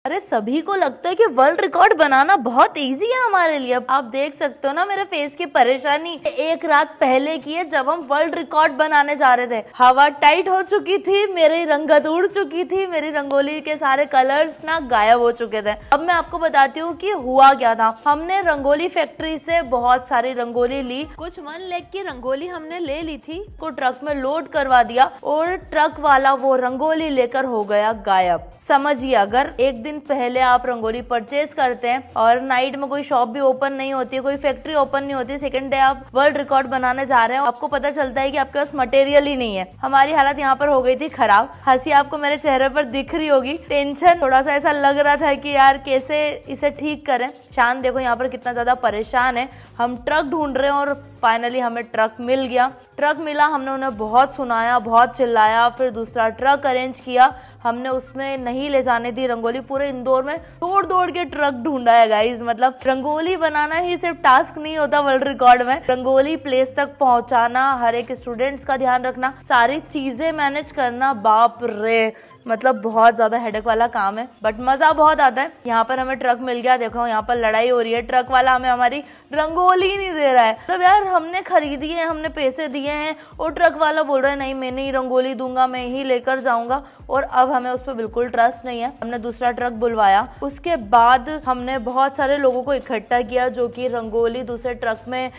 अरे सभी को लगता है कि वर्ल्ड रिकॉर्ड बनाना बहुत इजी है हमारे लिए। आप देख सकते हो ना मेरे फेस की परेशानी एक रात पहले की है, जब हम वर्ल्ड रिकॉर्ड बनाने जा रहे थे। हवा टाइट हो चुकी थी, मेरी रंगत उड़ चुकी थी, मेरी रंगोली के सारे कलर्स ना गायब हो चुके थे। अब मैं आपको बताती हूँ कि हुआ क्या था। हमने रंगोली फैक्ट्री से बहुत सारी रंगोली ली, कुछ 1 लाख की रंगोली हमने ले ली थी, को ट्रक में लोड करवा दिया और ट्रक वाला वो रंगोली लेकर हो गया गायब। समझिए, अगर एक दिन पहले आप रंगोली परचेज करते हैं और नाइट में कोई शॉप भी ओपन नहीं होती है, कोई फैक्ट्री ओपन नहीं होती, सेकंड डे आप वर्ल्ड रिकॉर्ड बनाने जा रहे हैं, आपको पता चलता है कि आपके पास मटेरियल ही नहीं है। हमारी हालत यहाँ पर हो गई थी खराब। हंसी आपको मेरे चेहरे पर दिख रही होगी, टेंशन थोड़ा सा ऐसा लग रहा था कि यार कैसे इसे ठीक करें। शान देखो यहाँ पर कितना ज्यादा परेशान है। हम ट्रक ढूंढ रहे हैं और फाइनली हमें ट्रक मिल गया। ट्रक मिला, हमने उन्हें बहुत सुनाया, बहुत चिल्लाया, फिर दूसरा ट्रक अरेंज किया। हमने उसमें नहीं ले जाने दी रंगोली, पूरे इंदौर में दौड़ दौड़ के ट्रक ढूंढा है गाइस। मतलब रंगोली बनाना ही सिर्फ टास्क नहीं होता वर्ल्ड रिकॉर्ड में, रंगोली प्लेस तक पहुंचाना, हर एक स्टूडेंट्स का ध्यान रखना, सारी चीजें मैनेज करना, बाप रे मतलब बहुत ज्यादा हेडेक वाला काम है, बट मजा बहुत आता है। यहाँ पर हमें ट्रक मिल गया। देखो यहाँ पर लड़ाई हो रही है, ट्रक वाला हमें हमारी रंगोली नहीं दे रहा है। मतलब यार हमने खरीदी है, हमने पैसे दिए हैं और ट्रक वाला बोल रहा है नहीं मैं नहीं रंगोली दूंगा, मैं ही लेकर जाऊंगा। और अब हमें उस पर बिल्कुल ट्रस्ट नहीं है। हमने दूसरा ट्रक बुलवाया, उसके बाद हमने बहुत सारे लोगों को इकट्ठा किया जो कि रंगोली दूसरे ट्रक में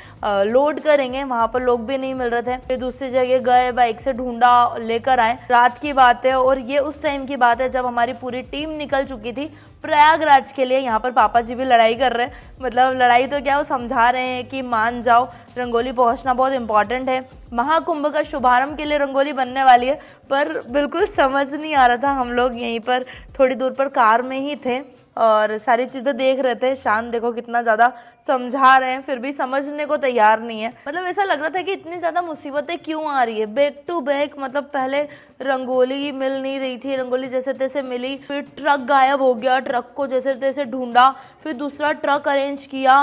लोड करेंगे। वहां पर लोग भी नहीं मिल रहे थे, फिर दूसरी जगह गए, बाइक से ढूंढा, लेकर आए। रात की बात है और ये उस टाइम की बात है जब हमारी पूरी टीम निकल चुकी थी प्रयागराज के लिए। यहाँ पर पापा जी भी लड़ाई कर रहे हैं, मतलब लड़ाई तो क्या, वो समझा रहे हैं कि मान जाओ, रंगोली पहुंचना बहुत इंपॉर्टेंट है, महाकुंभ का शुभारंभ के लिए रंगोली बनने वाली है। पर बिल्कुल समझ नहीं आ रहा था। हम लोग यहीं पर थोड़ी दूर पर कार में ही थे और सारी चीजें देख रहे थे। शान देखो कितना ज्यादा समझा रहे हैं फिर भी समझने को तैयार नहीं है। मतलब ऐसा लग रहा था कि इतनी ज्यादा मुसीबतें क्यों आ रही है बैक टू बैक। मतलब पहले रंगोली मिल नहीं रही थी, रंगोली जैसे तैसे मिली, फिर ट्रक गायब हो गया, ट्रक को जैसे तैसे ढूंढा, फिर दूसरा ट्रक अरेंज किया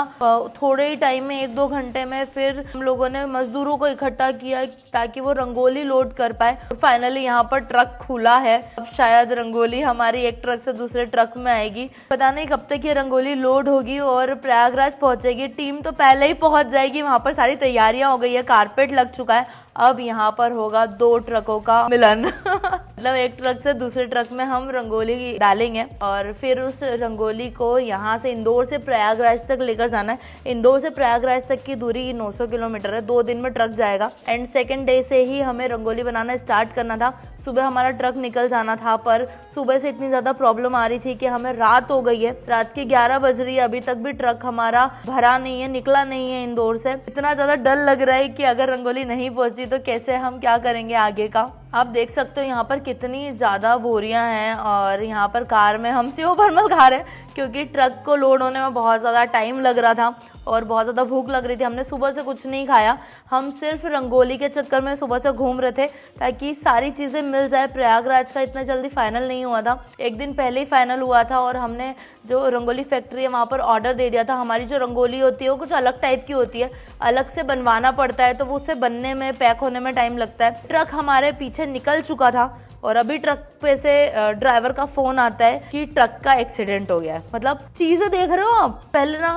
थोड़े ही टाइम में, 1-2 घंटे में। फिर हम लोगों ने मजदूरों को इकट्ठा किया ताकि वो रंगोली लोड कर पाए। फाइनली यहाँ पर ट्रक खुला है। अब शायद रंगोली हमारी एक ट्रक से दूसरे ट्रक में आएगी। पता नहीं कब तक ये रंगोली लोड होगी और प्रयागराज पहुंचेगी। टीम तो पहले ही पहुंच जाएगी, वहां पर सारी तैयारियां हो गई है, कारपेट लग चुका है। अब यहाँ पर होगा 2 ट्रकों का मिलन मतलब एक ट्रक से दूसरे ट्रक में हम रंगोली डालेंगे और फिर उस रंगोली को यहाँ से इंदौर से प्रयागराज तक लेकर जाना है। इंदौर से प्रयागराज तक की दूरी 900 किलोमीटर है, 2 दिन में ट्रक जाएगा। एंड सेकेंड डे से ही हमें रंगोली बनाना स्टार्ट करना था। सुबह हमारा ट्रक निकल जाना था, पर सुबह से इतनी ज्यादा प्रॉब्लम आ रही थी कि हमें रात हो गई है, रात के 11 बज रही है, अभी तक भी ट्रक हमारा भरा नहीं है, निकला नहीं है इंदौर से। इतना ज्यादा डर लग रहा है कि अगर रंगोली नहीं पहुंची तो कैसे हम क्या करेंगे आगे का। आप देख सकते हो यहाँ पर कितनी ज्यादा बोरियां हैं और यहाँ पर कार में हम सेव भरमल खा रहे हैं क्योंकि ट्रक को लोड होने में बहुत ज्यादा टाइम लग रहा था और बहुत ज़्यादा भूख लग रही थी। हमने सुबह से कुछ नहीं खाया, हम सिर्फ रंगोली के चक्कर में सुबह से घूम रहे थे ताकि सारी चीज़ें मिल जाए। प्रयागराज का इतना जल्दी फाइनल नहीं हुआ था, एक दिन पहले ही फाइनल हुआ था और हमने जो रंगोली फैक्ट्री है वहाँ पर ऑर्डर दे दिया था। हमारी जो रंगोली होती है वो कुछ अलग टाइप की होती है, अलग से बनवाना पड़ता है, तो वो उसे बनने में, पैक होने में टाइम लगता है। ट्रक हमारे पीछे निकल चुका था और अभी ट्रक पे से ड्राइवर का फोन आता है कि ट्रक का एक्सीडेंट हो गया है। मतलब चीजें देख रहे हो आप, पहले ना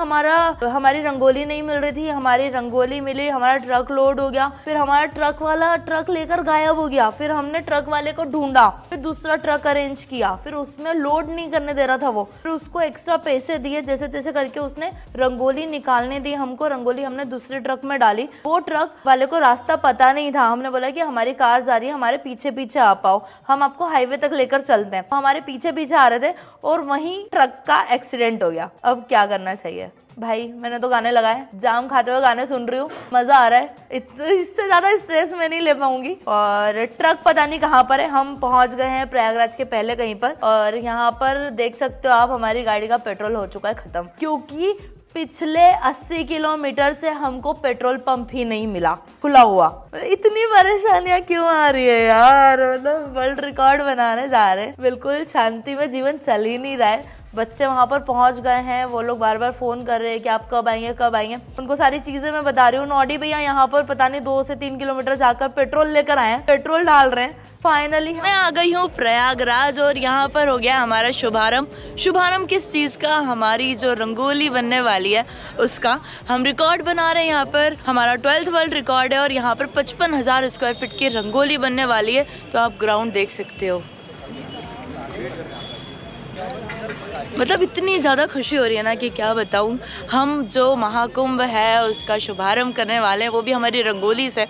हमारी रंगोली नहीं मिल रही थी, हमारी रंगोली मिली, हमारा ट्रक लोड हो गया, फिर हमारा ट्रक वाला ट्रक लेकर गायब हो गया, फिर हमने ट्रक वाले को ढूंढा, फिर दूसरा ट्रक अरेंज किया, फिर उसमें लोड नहीं करने दे रहा था वो, फिर उसको एक्स्ट्रा पैसे दिए, जैसे तैसे करके उसने रंगोली निकालने दी हमको। रंगोली हमने दूसरे ट्रक में डाली। वो ट्रक वाले को रास्ता पता नहीं था, हमने बोला कि हमारी कार जा रही है, हमारे पीछे पीछे आ पाओ, हम आपको हाईवे तक लेकर चलते हैं। हमारे पीछे पीछे आ रहे थे और वहीं ट्रक का एक्सीडेंट हो गया। अब क्या करना चाहिए भाई, मैंने तो गाने लगाए, जाम खाते हुए गाने सुन रही हूँ, मजा आ रहा है, इससे ज्यादा स्ट्रेस मैं नहीं ले पाऊंगी। और ट्रक पता नहीं कहाँ पर है, हम पहुंच गए हैं प्रयागराज के पहले कहीं पर और यहाँ पर देख सकते हो आप हमारी गाड़ी का पेट्रोल हो चुका है खत्म, क्योंकि पिछले 80 किलोमीटर से हमको पेट्रोल पंप ही नहीं मिला खुला हुआ। इतनी परेशानियां क्यों आ रही है यार, मतलब वर्ल्ड रिकॉर्ड बनाने जा रहे हैं, बिल्कुल शांति में जीवन चल ही नहीं रहा है। बच्चे वहाँ पर पहुँच गए हैं, वो लोग बार बार फ़ोन कर रहे हैं कि आप कब आएंगे कब आएंगे। उनको सारी चीज़ें मैं बता रही हूँ। नॉडी भैया यहाँ पर पता नहीं 2 से 3 किलोमीटर जाकर पेट्रोल लेकर आए हैं, पेट्रोल डाल रहे हैं। फाइनली मैं आ गई हूँ प्रयागराज और यहाँ पर हो गया हमारा शुभारंभ। शुभारंभ किस चीज़ का? हमारी जो रंगोली बनने वाली है उसका हम रिकॉर्ड बना रहे हैं। यहाँ पर हमारा 12th वर्ल्ड रिकॉर्ड है और यहाँ पर 55,000 स्क्वायर फीट की रंगोली बनने वाली है। तो आप ग्राउंड देख सकते हो। मतलब इतनी ज़्यादा खुशी हो रही है ना कि क्या बताऊँ। हम जो महाकुंभ है उसका शुभारंभ करने वाले हैं, वो भी हमारी रंगोली से,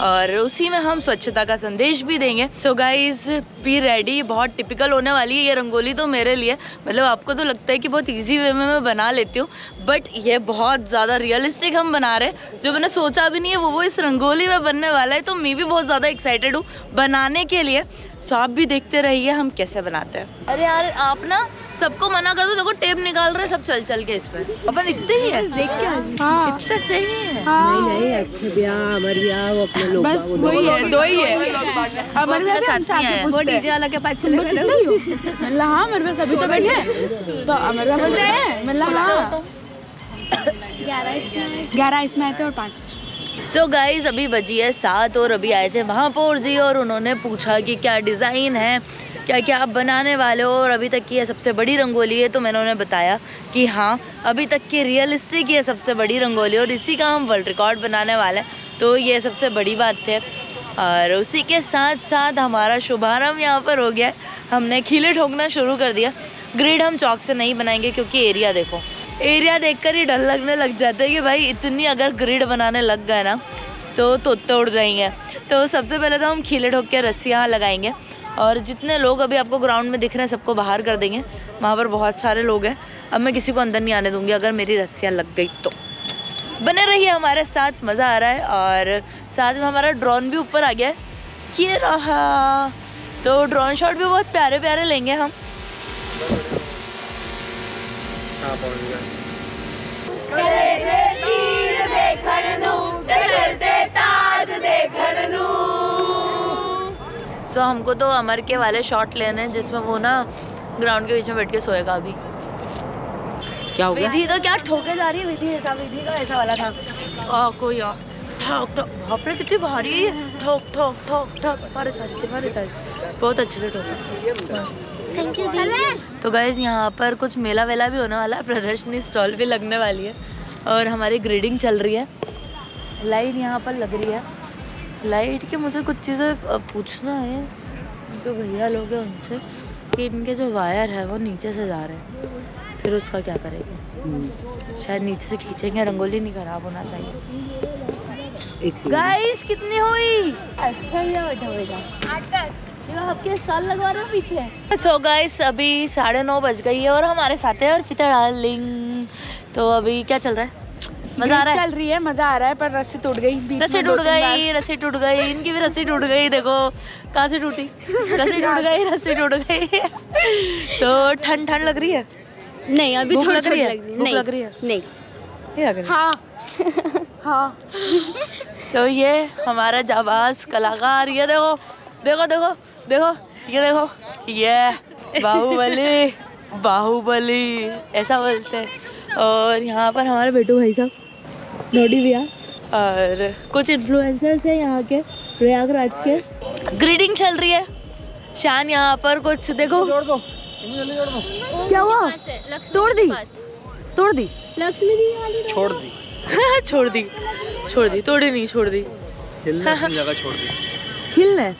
और उसी में हम स्वच्छता का संदेश भी देंगे। So guys be ready. बहुत टिपिकल होने वाली है ये रंगोली तो मेरे लिए। मतलब आपको तो लगता है कि बहुत इजी वे में मैं बना लेती हूँ, बट ये बहुत ज़्यादा रियलिस्टिक हम बना रहे हैं। जो मैंने सोचा भी नहीं है वो इस रंगोली में बनने वाला है। तो मैं भी बहुत ज़्यादा एक्साइटेड हूँ बनाने के लिए। सो आप भी देखते रहिए हम कैसे बनाते हैं। अरे यार आप ना सबको मना कर दो, देखो टेप निकाल रहे सब चल के इस पर। अपन इतने ही है, देख के इतने सही है। नहीं अक्षय ब्याह अमर ब्याह वो अपने लोग बस वही है, 2 ही है। अमर ब्याह साथ में है, वो डीजे वाला के पास चले गए। मतलब हाँ अमर ब्याह सभी तो बैठे हैं, तो अमर ब्याह बोलते हैं। मतलब हाँ 11 इसमें आए थे और 5। सो गाइज अभी बजी है 7 और अभी आए थे महापौर जी और उन्होंने पूछा कि क्या डिज़ाइन है, क्या क्या आप बनाने वाले हो, और अभी तक की ये सबसे बड़ी रंगोली है। तो मैंने उन्हें बताया कि हाँ अभी तक की रियलिस्टिक ये सबसे बड़ी रंगोली और इसी का हम वर्ल्ड रिकॉर्ड बनाने वाले हैं। तो ये सबसे बड़ी बात है। और उसी के साथ साथ हमारा शुभारंभ यहाँ पर हो गया है। हमने खीले ठोकना शुरू कर दिया। ग्रिड हम चौक से नहीं बनाएंगे क्योंकि एरिया देखो, एरिया देखकर ही डर लगने लग जाता है कि भाई इतनी अगर ग्रिड बनाने लग गए ना तो तोड़ जाएंगे। तो सबसे पहले तो हम खीले ठोक के रस्सियाँ लगाएंगे और जितने लोग अभी आपको ग्राउंड में दिख रहे हैं सबको बाहर कर देंगे। वहाँ पर बहुत सारे लोग हैं, अब मैं किसी को अंदर नहीं आने दूंगी अगर मेरी रस्सियाँ लग गई तो। बने रहिए हमारे साथ, मज़ा आ रहा है। और साथ में हमारा ड्रोन भी ऊपर आ गया है, ये रहा। तो ड्रोन शॉट भी बहुत प्यारे प्यारे लेंगे हम। सो हमको तो अमर के वाले शॉट लेने हैं जिसमें वो ना ग्राउंड के बीच में बैठ के सोएगा। अभी क्या हो गया? विधि तो क्या ठोके जा रही है, विधि का ऐसा वाला था। कोई ठोक ठोक, बाप रे कितनी भारी है। ठोक ठोक ठोक ठोक, मारे सारी बहुत अच्छे से ठोका। Thank you. तो गाइज यहाँ पर कुछ मेला वेला भी होने वाला है, प्रदर्शनी स्टॉल भी लगने वाली है और हमारी ग्रेडिंग चल रही है। लाइट यहाँ पर लग रही है। लाइट के मुझे कुछ चीज़ें पूछना है जो भैया लोग हैं उनसे कि इनके जो वायर है वो नीचे से जा रहे हैं, फिर उसका क्या करेंगे? शायद नीचे से खींचेंगे, रंगोली नहीं खराब होना चाहिए। गाइस कितनी हुई? अच्छा ही बैठा 8-10 आपके साल लगवा रहे हो पीछे। सो गाइस अभी 9:30 बज गई है और हमारे साथ है अर्पिता डार्लिंग। तो अभी क्या चल रहा है? मजा आ रहा है? चल रही है, मजा आ रहा है, पर रस्सी टूट गई। रस्सी टूट गई, इनकी भी रस्सी टूट गई। देखो कहाँ से टूटी, रस्सी टूट गई। तो ठंड लग रही है? नहीं अभी थोड़ी लग रही है। नहीं हाँ हाँ। तो ये हमारा जाबाज कलाकार, ये देखो ये देखो, ये बाहुबली ऐसा बोलते हैं। और यहाँ पर हमारे बेटू भाई साहब नोडी भैया और कुछ इन्फ्लुएंसर्स हैं यहाँ के प्रयागराज के। ग्रीडिंग चल रही है। शान यहाँ पर कुछ देखो, क्या हुआ? तोड़ दी लक्ष्मी दी छोड़ दी तोड़ी नहीं, छोड़ दी अपनी जगह छोड़ दी। खिलने?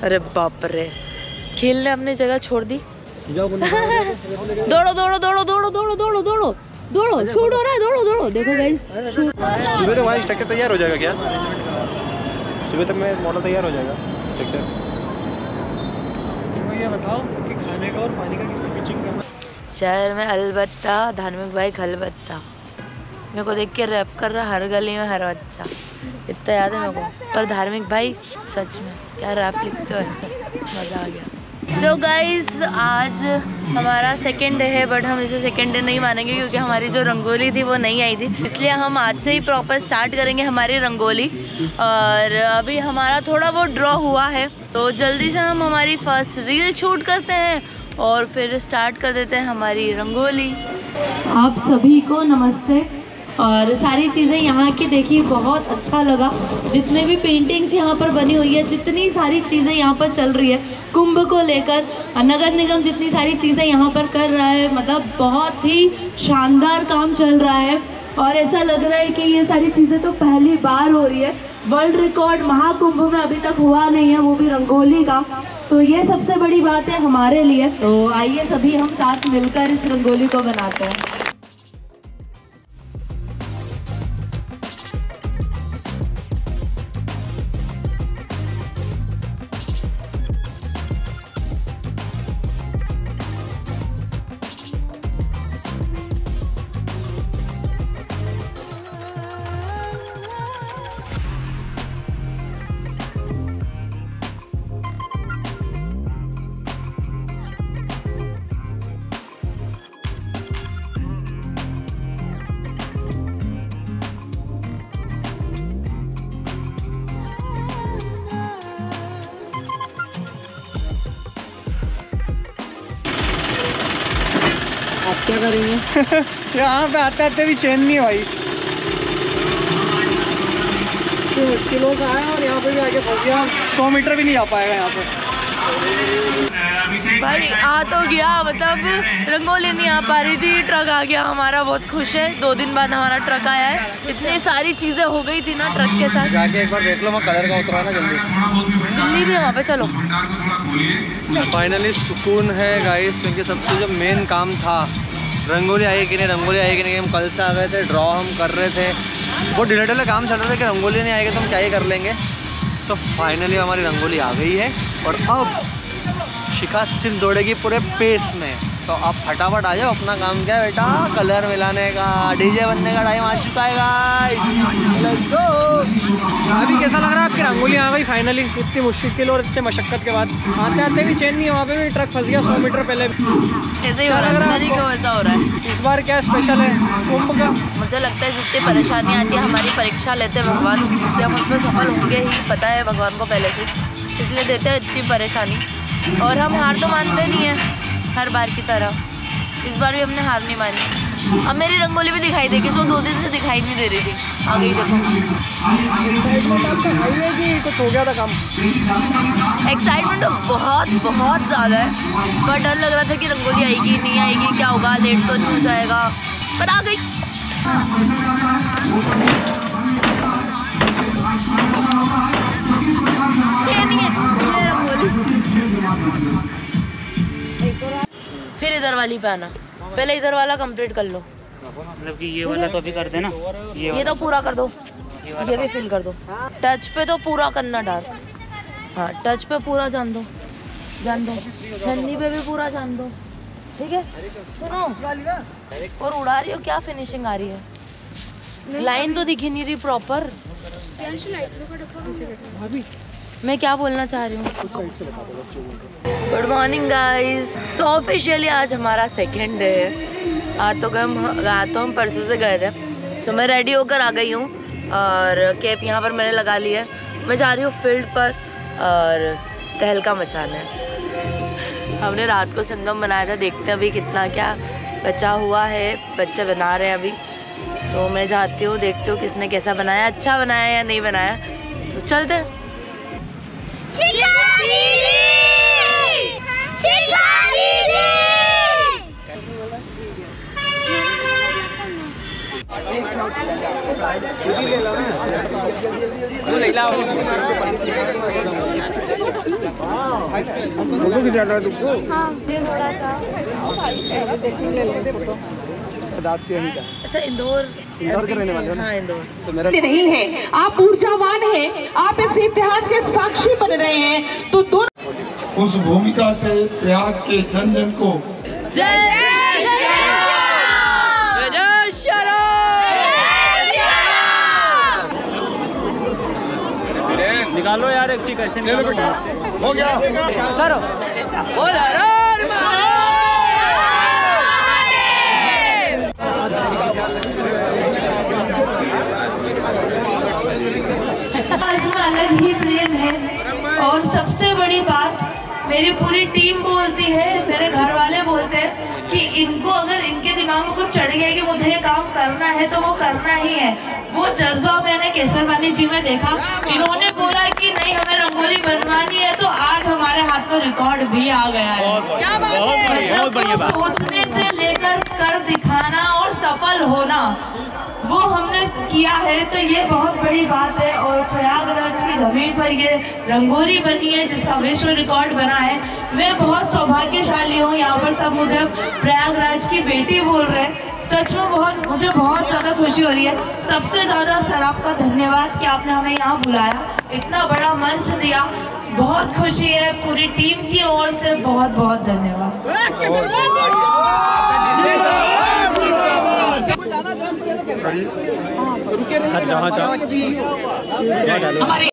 अरे बाप रे, खिलने अपनी जगह छोड़ दी। दौड़ो शूट हो रहा है, दौड़ो। देखो गाइस सुबह तक भाई स्ट्रक्चर तैयार हो जाएगा क्या? सुबह तक में मॉडल तैयार हो जाएगा स्ट्रक्चर। ये बताओ कि खाने का और पानी का किसकी पिचिंग करना? शहर में अलबत्ता धार्मिक भाई खलबत्ता। मेरे को देख के रैप कर रहा हर गली में हर बच्चा, इतना याद है मेरे को। पर धार्मिक भाई सच में क्या रैप लिखते हो, मज़ा आ गया। सो गाइज आज हमारा सेकेंड डे है, बट हम इसे सेकेंड डे नहीं मानेंगे क्योंकि हमारी जो रंगोली थी वो नहीं आई थी, इसलिए हम आज से ही प्रॉपर स्टार्ट करेंगे हमारी रंगोली। और अभी हमारा थोड़ा बहुत ड्रॉ हुआ है तो जल्दी से हम हमारी फर्स्ट रील शूट करते हैं और फिर स्टार्ट कर देते हैं हमारी रंगोली। आप सभी को नमस्ते। और सारी चीज़ें यहाँ की देखी, बहुत अच्छा लगा। जितने भी पेंटिंग्स यहाँ पर बनी हुई है, जितनी सारी चीज़ें यहाँ पर चल रही है कुंभ को लेकर, नगर निगम जितनी सारी चीज़ें यहाँ पर कर रहा है, मतलब बहुत ही शानदार काम चल रहा है। और ऐसा लग रहा है कि ये सारी चीज़ें तो पहली बार हो रही है। वर्ल्ड रिकॉर्ड महाकुंभ में अभी तक हुआ नहीं है, वो भी रंगोली का, तो ये सबसे बड़ी बात है हमारे लिए। तो आइए सभी हम साथ मिलकर इस रंगोली को बनाते हैं। आप क्या करेंगे? यहाँ पे आते आते भी चैन नहीं है भाई, तो मुश्किलों से आया और यहाँ पे भी आके फंस गया। 100 मीटर भी नहीं आ पाएगा यहाँ से भाई। आ तो गया, मतलब रंगोली नहीं आ पा रही थी, ट्रक आ गया हमारा, बहुत खुश है। 2 दिन बाद हमारा ट्रक आया है। इतनी सारी चीजें हो गई थी ना ट्रक के साथ। जाके एक बार देख लो, मैं कलर का उतरा ना जल्दी। दिल्ली भी वहाँ पे चलो। फाइनली सुकून है गाइस, क्योंकि सबसे जो मेन काम था रंगोली आई कि नहीं, रंगोली आई कि नहीं, हम कल से आ गए थे, ड्रॉ हम कर रहे थे, वो डिलीटल काम चल रहा था कि रंगोली नहीं आएगी तो हम क्या ही कर लेंगे। तो फाइनली हमारी रंगोली आ गई है और अब शिखा स्टिल दौड़ेगी पूरे पेस में। तो आप फटाफट आ जाओ, अपना काम क्या है बेटा, कलर मिलाने का, डीजे बनने का टाइम आ चुका है गाइस, लेट्स गो। अभी कैसा लग रहा है आपकी रंगोली आ गई फाइनली, इतनी मुश्किल और इतने मशक्कत के बाद? आते आते भी चैन नहीं है, वहाँ पे भी ट्रक फंस गया 100 मीटर पहले। ऐसे ही हो रहा है, ऐसा हो रहा है। इस बार क्या स्पेशल है कुंभ का? मुझे लगता है जितनी परेशानी आती है, हमारी परीक्षा लेते हैं भगवान कि हम उसमें सफल होंगे ही, पता है भगवान को पहले से, इसलिए देते हैं इतनी परेशानी। और हम हार तो मानते नहीं हैं हर बार की तरह, इस बार भी हमने हार नहीं मानी। अब मेरी रंगोली भी दिखाई देगी, जो 2 दिन से दिखाई नहीं दे रही थी, आ गई देखो। कुछ हो गया था काम? एक्साइटमेंट तो बहुत बहुत ज़्यादा है, पर डर लग रहा था कि रंगोली आएगी नहीं आएगी, क्या होगा, लेट तो नहीं हो जाएगा, पर आ गई। ये नहीं है ये रंगोली। फिर इधर वाली पे आना, पहले इधर वाला कंप्लीट कर लो। मतलब कि ये वाला तो अभी कर देना, ये तो पूरा कर दो, ये भी फिल कर दो। टच पे तो पूरा करना डार्क, हाँ टच पे पूरा जान दो, छन्नी पे भी पूरा जान दो, ठीक है। सुनो, और उड़ा रही हो क्या, फिनिशिंग आ रही है, लाइन तो दिखी नहीं रही प्रॉपर। मैं क्या बोलना चाह रही हूँ। Good morning guys. So officially आज हमारा सेकंड डे है। आज तो हम परसों से गए थे। सो मैं रेडी होकर आ गई हूँ और कैप यहाँ पर मैंने लगा ली है। मैं जा रही हूँ फील्ड पर और तहलका मचाने। हमने रात को संगम बनाया था, देखते हैं अभी कितना क्या बचा हुआ है, बच्चे बना रहे हैं अभी। तो मैं जाती हूँ, देखती हूँ किसने कैसा बनाया, अच्छा बनाया या नहीं बनाया। तो चलते हैं। अच्छा इंदौर के रहने वाले? हाँ इंदौर। तो मेरा नहीं है, आप ऊर्जावान हैं, आप इस इतिहास के साक्षी बन रहे हैं। तो दोनों उस भूमिका से प्रयाग के जन जन को निकालो यार, एक कैसे हो गया। करो आज में अलग ही प्रेम है। और सबसे बड़ी बात, मेरी पूरी टीम बोलती है, मेरे घर वाले बोलते हैं कि इनको अगर इनके दिमाग में कुछ चढ़ गया कि मुझे ये काम करना है तो वो करना ही है। वो जज्बा मैंने केसरवानी जी में देखा। इन्होंने बोला कि नहीं हमें रंगोली बनवानी है, तो आज हमारे हाथ में रिकॉर्ड भी आ गया है। बहुत बढ़िया बात। सोचने से लेकर कर दिखाना और सफल होना वो हमने किया है, तो ये बहुत बड़ी बात है। और प्रयागराज की जमीन पर ये रंगोली बनी है जिसका विश्व रिकॉर्ड बना है। मैं बहुत सौभाग्यशाली हूँ, यहाँ पर सब मुझे प्रयागराज की बेटी बोल रहे हैं। सच में मुझे बहुत ज़्यादा खुशी हो रही है। सबसे ज़्यादा सर आपका धन्यवाद कि आपने हमें यहाँ बुलाया, इतना बड़ा मंच दिया। बहुत खुशी है, पूरी टीम की ओर से बहुत बहुत धन्यवाद। हाँ,